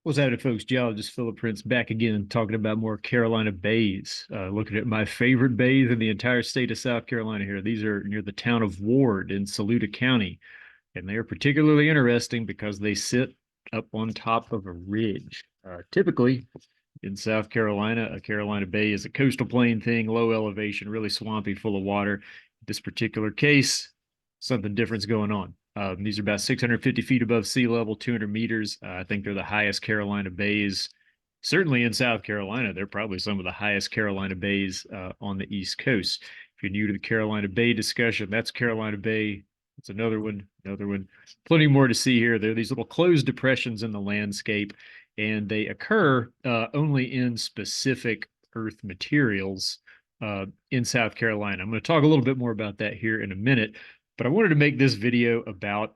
What's happening, folks? Geologist Philip Prince back again, talking about more Carolina bays. Looking at my favorite bays in the entire state of South Carolina here. These are near the town of Ward in Saluda County, and they are particularly interesting because they sit up on top of a ridge. Typically, in South Carolina, a Carolina bay is a coastal plain thing, low elevation, really swampy, full of water. This particular case, something different's going on. These are about 650 feet above sea level, 200 meters. I think they're the highest Carolina bays. Certainly in South Carolina, they're probably some of the highest Carolina bays on the East Coast. If you're new to the Carolina Bay discussion, that's Carolina Bay. It's another one, another one. Plenty more to see here. There are these little closed depressions in the landscape, and they occur only in specific earth materials in South Carolina. I'm going to talk a little bit more about that here in a minute, but I wanted to make this video about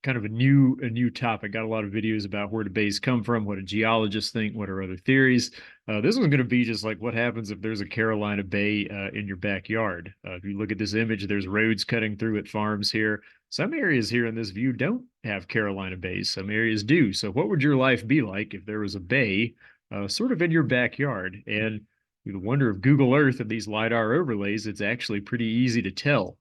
kind of a new topic. Got a lot of videos about where the bays come from, what do geologists think, what are other theories. This one's going to be just like what happens if there's a Carolina Bay in your backyard. If you look at this image, there's roads cutting through at farms here. Some areas here in this view don't have Carolina bays. Some areas do. So what would your life be like if there was a bay sort of in your backyard? And with the wonder of Google Earth and these LiDAR overlays, it's actually pretty easy to tell.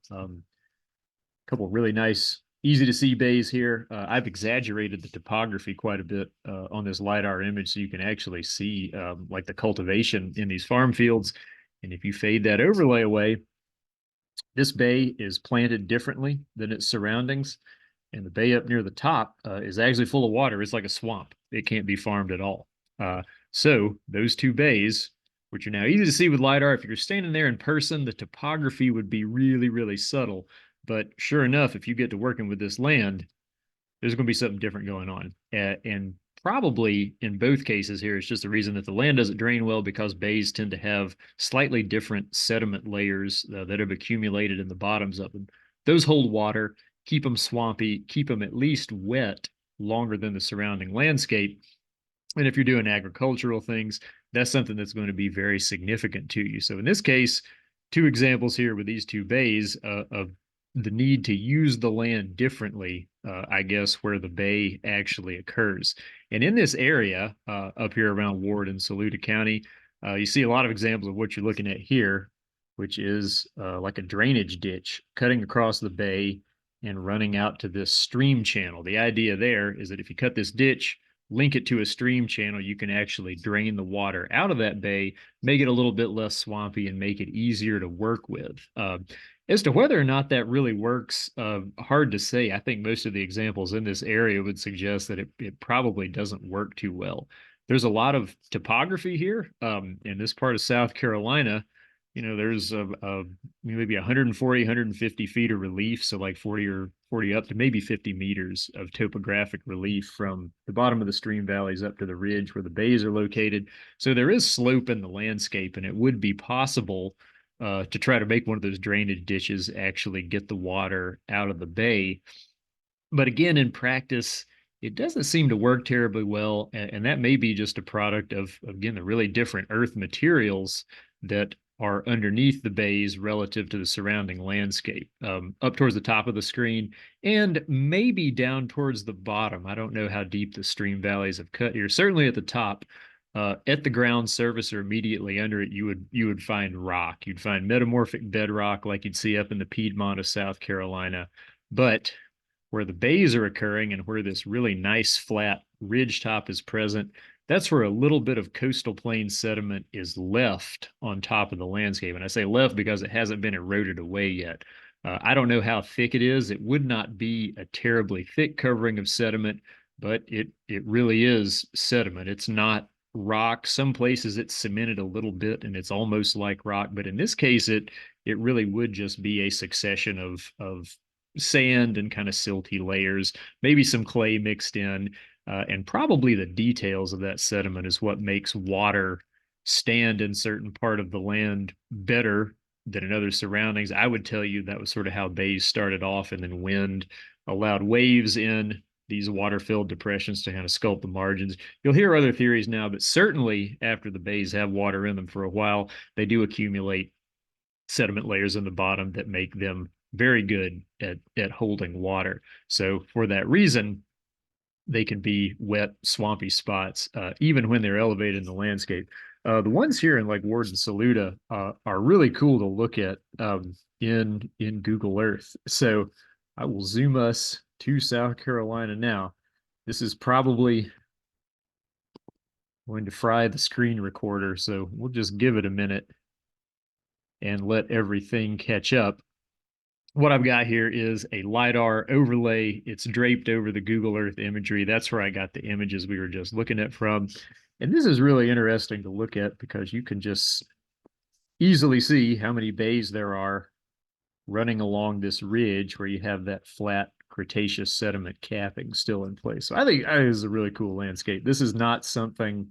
Couple really nice, easy to see bays here. I've exaggerated the topography quite a bit on this LiDAR image so you can actually see like the cultivation in these farm fields. And if you fade that overlay away, this bay is planted differently than its surroundings. And the bay up near the top is actually full of water. It's like a swamp. It can't be farmed at all. So those two bays, which are now easy to see with LiDAR, if you're standing there in person, the topography would be really, really subtle. But sure enough, if you get to working with this land, there's going to be something different going on. And probably in both cases here, it's just the reason that the land doesn't drain well because bays tend to have slightly different sediment layers that have accumulated in the bottoms of them. Those hold water, keep them swampy, keep them at least wet longer than the surrounding landscape. And if you're doing agricultural things, that's something that's going to be very significant to you. So in this case, two examples here with these two bays of the need to use the land differently, I guess, where the bay actually occurs. And in this area up here around Ward and Saluda County, you see a lot of examples of what you're looking at here, which is like a drainage ditch cutting across the bay and running out to this stream channel. The idea there is that if you cut this ditch, link it to a stream channel, you can actually drain the water out of that bay, make it a little bit less swampy, and make it easier to work with. As to whether or not that really works, hard to say. I think most of the examples in this area would suggest that it probably doesn't work too well. There's a lot of topography here in this part of South Carolina. You know, there's maybe 140, 150 feet of relief, so like 40 or 40 up to maybe 50 meters of topographic relief from the bottom of the stream valleys up to the ridge where the bays are located. So there is slope in the landscape, and it would be possible to try to make one of those drainage ditches actually get the water out of the bay. But again, in practice, it doesn't seem to work terribly well. And that may be just a product of, again, the really different earth materials that are underneath the bays relative to the surrounding landscape, up towards the top of the screen and maybe down towards the bottom. I don't know how deep the stream valleys have cut here. Certainly at the top, at the ground surface or immediately under it, you would find rock. You'd find metamorphic bedrock like you'd see up in the Piedmont of South Carolina. But where the bays are occurring and where this really nice flat ridge top is present, that's where a little bit of coastal plain sediment is left on top of the landscape. And I say left because it hasn't been eroded away yet. I don't know how thick it is. It would not be a terribly thick covering of sediment, but it really is sediment. It's not rock. Some places it's cemented a little bit and it's almost like rock, but in this case it really would just be a succession of sand and kind of silty layers, maybe some clay mixed in, and probably the details of that sediment is what makes water stand in certain part of the land better than in other surroundings. I would tell you that was sort of how bays started off, and then wind allowed waves in these water-filled depressions to kind of sculpt the margins. You'll hear other theories now, but certainly after the bays have water in them for a while, they do accumulate sediment layers in the bottom that make them very good at holding water. So for that reason, they can be wet, swampy spots, even when they're elevated in the landscape. The ones here in like Ward and Saluda are really cool to look at in Google Earth. So I will zoom us to South Carolina now. This is probably going to fry the screen recorder, so we'll just give it a minute and let everything catch up. What I've got here is a Lidar overlay. It's draped over the Google Earth imagery. That's where I got the images we were just looking at from. And this is really interesting to look at because you can just easily see how many bays there are running along this ridge where you have that flat Cretaceous sediment capping still in place. So I think this is a really cool landscape. This is not something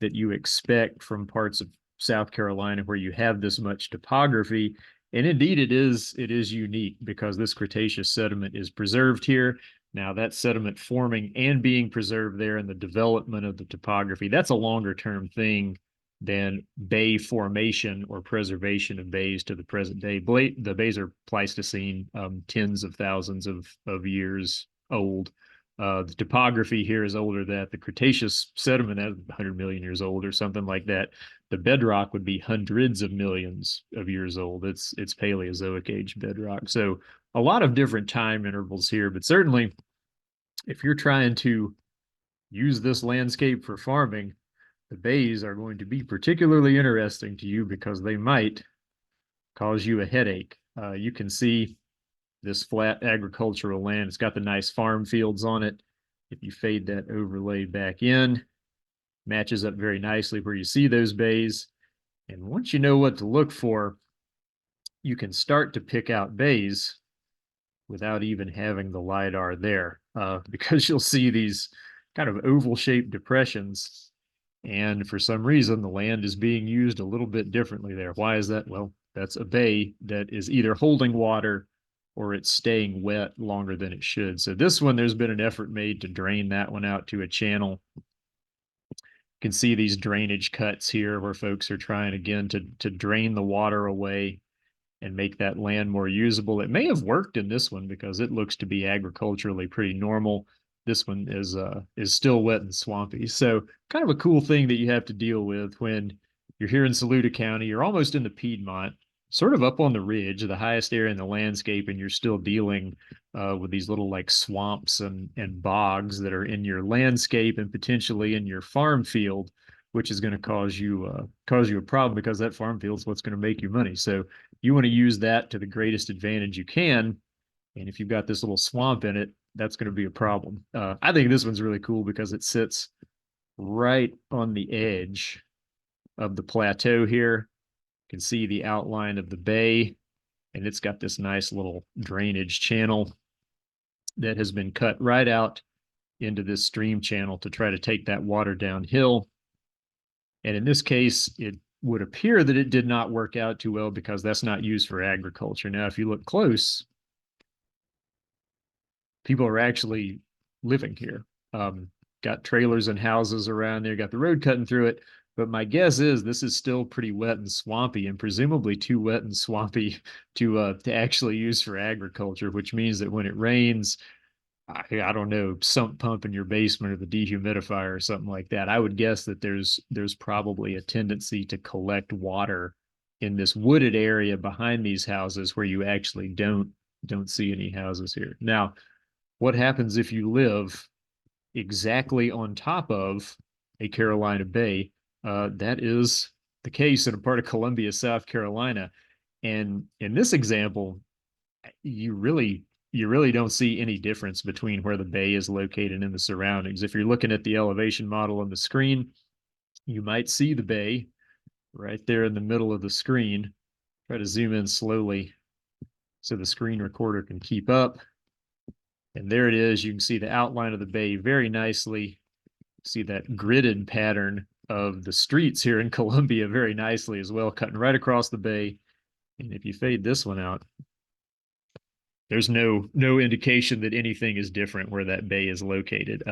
that you expect from parts of South Carolina where you have this much topography. And indeed, it is unique because this Cretaceous sediment is preserved here. Now, that sediment forming and being preserved there and the development of the topography, that's a longer term thing than bay formation or preservation of bays to the present day. The bays are Pleistocene, tens of thousands of years old. The topography here is older than that. The Cretaceous sediment is 100 million years old or something like that. The bedrock would be hundreds of millions of years old. It's Paleozoic age bedrock. So a lot of different time intervals here, but certainly if you're trying to use this landscape for farming, the bays are going to be particularly interesting to you because they might cause you a headache. You can see this flat agricultural land. It's got the nice farm fields on it. If you fade that overlay back in, matches up very nicely where you see those bays. And once you know what to look for, you can start to pick out bays without even having the LiDAR there, because you'll see these kind of oval-shaped depressions. And for some reason, the land is being used a little bit differently there. Why is that? Well, that's a bay that is either holding water or it's staying wet longer than it should. So this one, there's been an effort made to drain that one out to a channel. You can see these drainage cuts here where folks are trying again to drain the water away and make that land more usable. It may have worked in this one because it looks to be agriculturally pretty normal. This one is still wet and swampy. So kind of a cool thing that you have to deal with when you're here in Saluda County. You're almost in the Piedmont, sort of up on the ridge, the highest area in the landscape, and you're still dealing with these little like swamps and bogs that are in your landscape and potentially in your farm field, which is going to cause you a problem because that farm field is what's going to make you money. So you want to use that to the greatest advantage you can. And if you've got this little swamp in it, that's going to be a problem. I think this one's really cool because it sits right on the edge of the plateau here. You can see the outline of the bay, and it's got this nice little drainage channel that has been cut right out into this stream channel to try to take that water downhill. And in this case, it would appear that it did not work out too well because that's not used for agriculture. Now, if you look close, people are actually living here. Got trailers and houses around there, got the road cutting through it. But my guess is this is still pretty wet and swampy, and presumably too wet and swampy to actually use for agriculture, which means that when it rains, I don't know, sump pump in your basement or the dehumidifier or something like that. I would guess that there's probably a tendency to collect water in this wooded area behind these houses where you actually don't see any houses here. Now, what happens if you live exactly on top of a Carolina Bay? That is the case in a part of Columbia, South Carolina. And in this example, you really don't see any difference between where the bay is located and the surroundings. If you're looking at the elevation model on the screen, you might see the bay right there in the middle of the screen. Try to zoom in slowly so the screen recorder can keep up. And there it is. You can see the outline of the bay very nicely. See that gridded pattern of the streets here in Columbia very nicely as well, cutting right across the bay. And if you fade this one out, there's no indication that anything is different where that bay is located.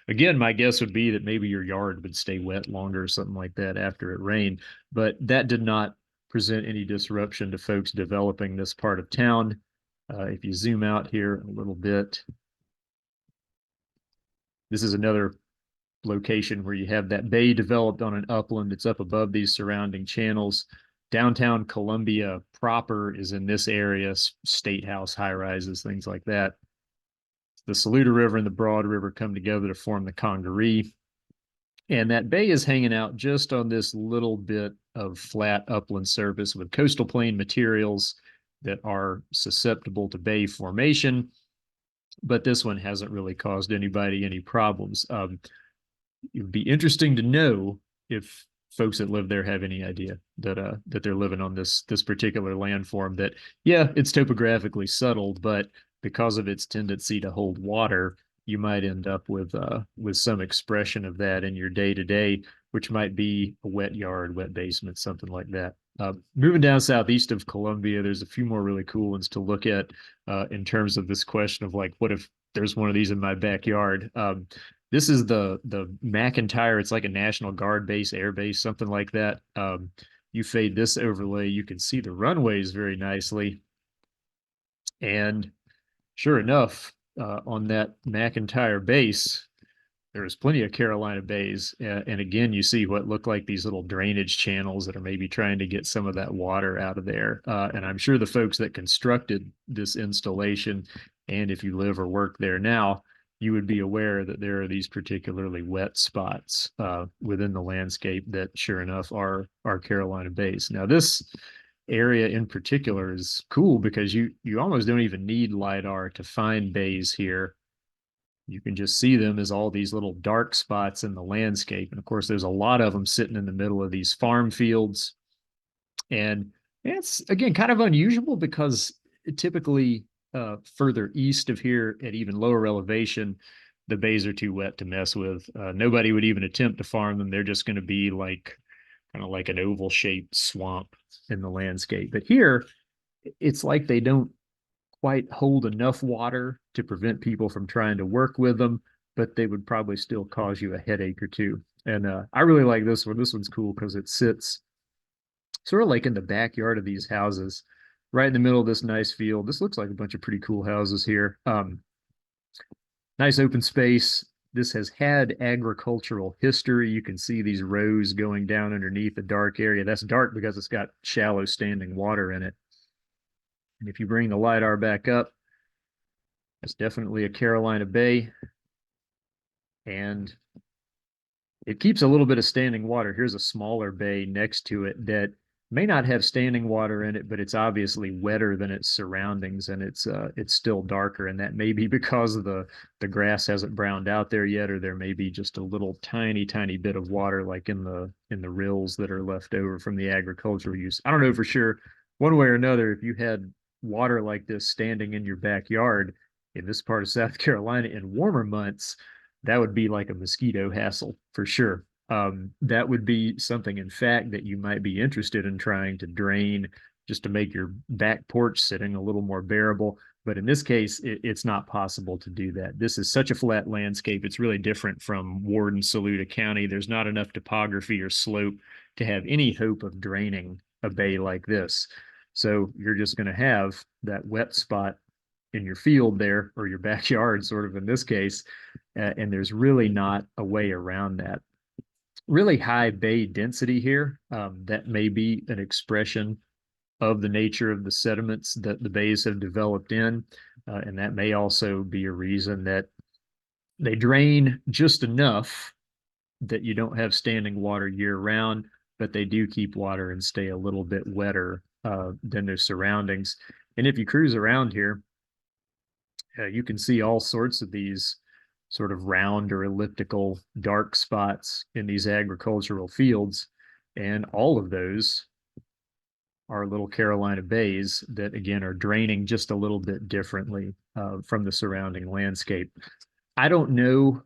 Again, my guess would be that maybe your yard would stay wet longer or something like that after it rained, but that did not present any disruption to folks developing this part of town. If you zoom out here a little bit, This is another location where you have that bay developed on an upland. It's up above these surrounding channels. Downtown Columbia proper is in this area, state house, high rises, things like that. The Saluda River and the Broad River come together to form the Congaree. And that bay is hanging out just on this little bit of flat upland surface with coastal plain materials that are susceptible to bay formation. But this one hasn't really caused anybody any problems. It would be interesting to know if folks that live there have any idea that they're living on this particular landform. That, yeah, it's topographically settled, but because of its tendency to hold water, you might end up with some expression of that in your day to day, which might be a wet yard, wet basement, something like that. Moving down southeast of Columbia, there's a few more really cool ones to look at in terms of this question of like, what if there's one of these in my backyard? This is the McIntyre. It's like a National Guard base, air base, something like that. You fade this overlay, you can see the runways very nicely. And sure enough, on that McIntyre base, there's plenty of Carolina bays. And again, you see what look like these little drainage channels that are maybe trying to get some of that water out of there. And I'm sure the folks that constructed this installation, and if you live or work there now, you would be aware that there are these particularly wet spots within the landscape that sure enough are Carolina bays. Now, this area in particular is cool because you almost don't even need LIDAR to find bays here. You can just see them as all these little dark spots in the landscape. And of course, there's a lot of them sitting in the middle of these farm fields. And it's, again, kind of unusual because typically further east of here at even lower elevation, the bays are too wet to mess with. Nobody would even attempt to farm them. They're just going to be like kind of like an oval shaped swamp in the landscape. But here, it's like they don't quite hold enough water to prevent people from trying to work with them, but they would probably still cause you a headache or two. And I really like this one. This one's cool because it sits sort of like in the backyard of these houses, right in the middle of this nice field. This looks like a bunch of pretty cool houses here. Nice open space. This has had agricultural history. You can see these rows going down underneath the dark area. That's dark because it's got shallow standing water in it. And if you bring the LIDAR back up, that's definitely a Carolina Bay. And it keeps a little bit of standing water. Here's a smaller bay next to it that may not have standing water in it, but it's obviously wetter than its surroundings, and it's still darker. And that may be because of the grass hasn't browned out there yet, or there may be just a little tiny bit of water like in the rills that are left over from the agricultural use. I don't know for sure. One way or another, if you had water like this standing in your backyard in this part of South Carolina in warmer months, that would be like a mosquito hassle for sure. That would be something, in fact, that you might be interested in trying to drain just to make your back porch sitting a little more bearable. But in this case, it's not possible to do that. This is such a flat landscape. It's really different from Ward and Saluda County. There's not enough topography or slope to have any hope of draining a bay like this. So you're just going to have that wet spot in your field there, or your backyard, sort of in this case, and there's really not a way around that. Really high bay density here. That may be an expression of the nature of the sediments that the bays have developed in, and that may also be a reason that they drain just enough that you don't have standing water year round, but they do keep water and stay a little bit wetter than their surroundings. And if you cruise around here, you can see all sorts of these sort of round or elliptical dark spots in these agricultural fields. And all of those are little Carolina bays that, again, are draining just a little bit differently from the surrounding landscape. I don't know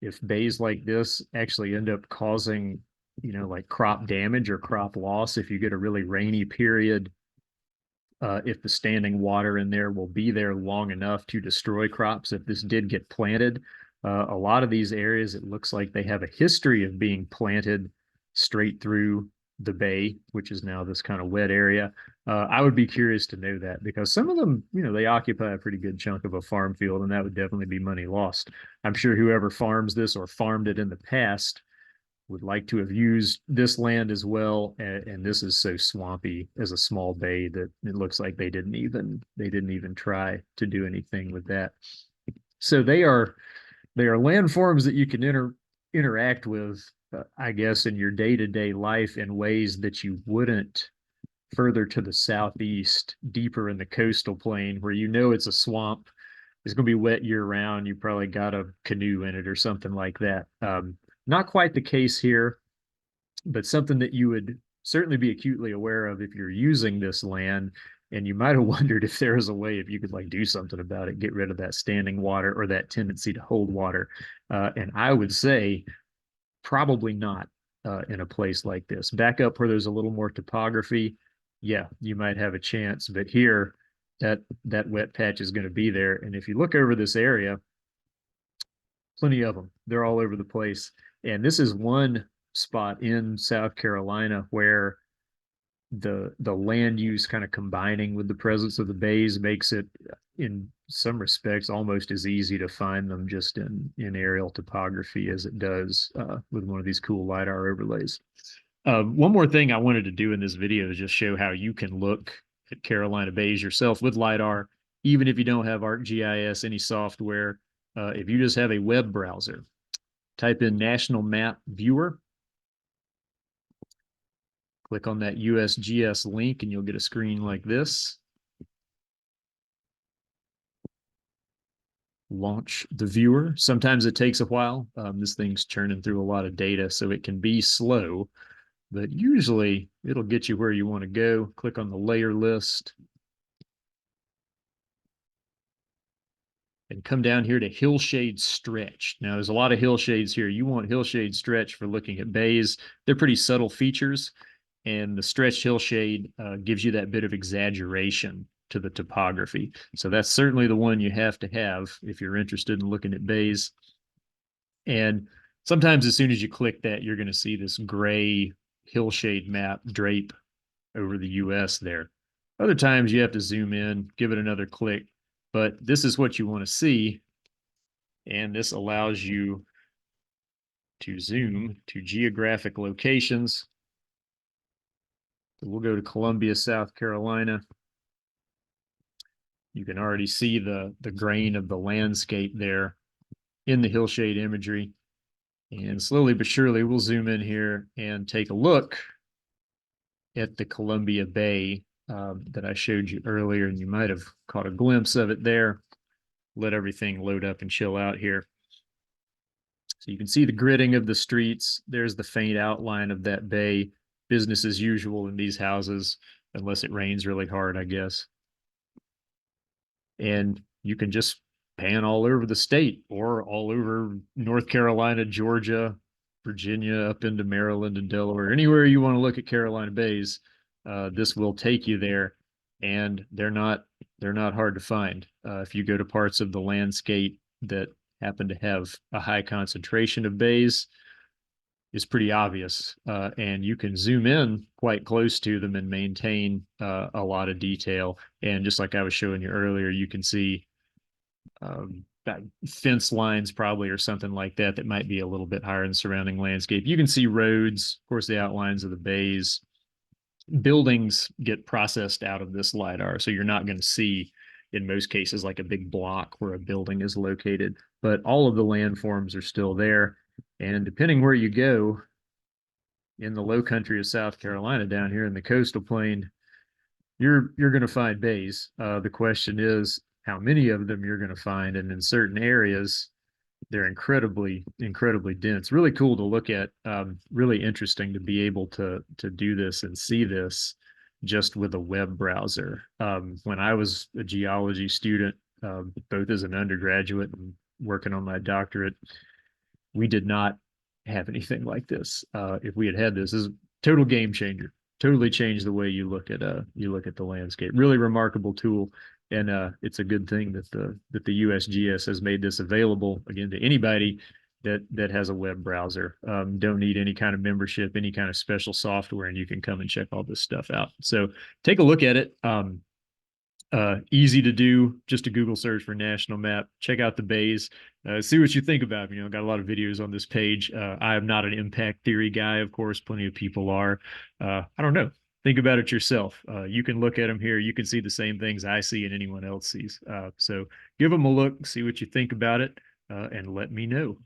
if bays like this actually end up causing, like crop damage or crop loss if you get a really rainy period. If the standing water in there will be there long enough to destroy crops if this did get planted. A lot of these areas, it looks like they have a history of being planted straight through the bay, which is now this kind of wet area. I would be curious to know that because some of them, they occupy a pretty good chunk of a farm field, and that would definitely be money lost. I'm sure whoever farms this or farmed it in the past would like to have used this land as well. And this is so swampy as a small bay that it looks like they didn't even try to do anything with that. So they are landforms that you can interact with, I guess, in your day-to-day life in ways that you wouldn't further to the southeast, deeper in the coastal plain, where it's a swamp. It's going to be wet year round. You probably got a canoe in it or something like that. Not quite the case here, but something that you would certainly be acutely aware of if you're using this land. And you might have wondered if there was a way if you could like do something about it, get rid of that standing water or that tendency to hold water. And I would say probably not in a place like this. Back up where there's a little more topography, yeah, you might have a chance. But here, that wet patch is going to be there. And if you look over this area, plenty of them. They're all over the place. And this is one spot in South Carolina where the land use kind of combining with the presence of the bays makes it in some respects almost as easy to find them just in aerial topography as it does with one of these cool lidar overlays. One more thing I wanted to do in this video is just show how you can look at Carolina Bays yourself with lidar, even if you don't have ArcGIS, any software. If you just have a web browser, type in National Map Viewer, click on that USGS link, and you'll get a screen like this. Launch the viewer. Sometimes it takes a while. This thing's churning through a lot of data, so it can be slow, but usually it'll get you where you want to go. Click on the layer list and come down here to hillshade stretch. Now, there's a lot of hillshades here. You want hillshade stretch for looking at bays. They're pretty subtle features, and the stretched hillshade gives you that bit of exaggeration to the topography. So that's certainly the one you have to have if you're interested in looking at bays. And sometimes as soon as you click that, you're going to see this gray hillshade map drape over the US there. Other times you have to zoom in, give it another click, but this is what you want to see. And this allows you to zoom to geographic locations. So we'll go to Columbia, South Carolina. You can already see the grain of the landscape there in the hillshade imagery. And slowly but surely, we'll zoom in here and take a look at the Columbia Bay that I showed you earlier, and you might have caught a glimpse of it there. Let everything load up and chill out here. So you can see the gridding of the streets. There's the faint outline of that bay. Business as usual in these houses, unless it rains really hard, I guess. And you can just pan all over the state or all over North Carolina, Georgia, Virginia, up into Maryland and Delaware. Anywhere you want to look at Carolina Bays, this will take you there. And they're not hard to find. If you go to parts of the landscape that happen to have a high concentration of bays, it's pretty obvious. And you can zoom in quite close to them and maintain a lot of detail. And just like I was showing you earlier, you can see fence lines probably or something like that that might be a little bit higher in the surrounding landscape. You can see roads, of course, the outlines of the bays. Buildings get processed out of this lidar, so you're not going to see in most cases like a big block where a building is located, but all of the landforms are still there. And depending where you go in the low country of South Carolina, down here in the coastal plain, you're going to find bays. The question is how many of them you're going to find, and in certain areas they're incredibly dense. Really cool to look at. Really interesting to be able to do this and see this just with a web browser. When I was a geology student, both as an undergraduate and working on my doctorate, we did not have anything like this. If we had this, is a total game changer. Totally changed the way you look at the landscape. Really remarkable tool, and it's a good thing that the USGS has made this available again to anybody that has a web browser. Don't need any kind of membership, any kind of special software, and you can come and check all this stuff out. So take a look at it. Easy to do, just a Google search for national map. Check out the bays. See what you think about it. Got a lot of videos on this page. I am not an impact theory guy, of course. Plenty of people are. I don't know. Think about it yourself. You can look at them here. You can see the same things I see and anyone else sees. So give them a look, see what you think about it, and let me know.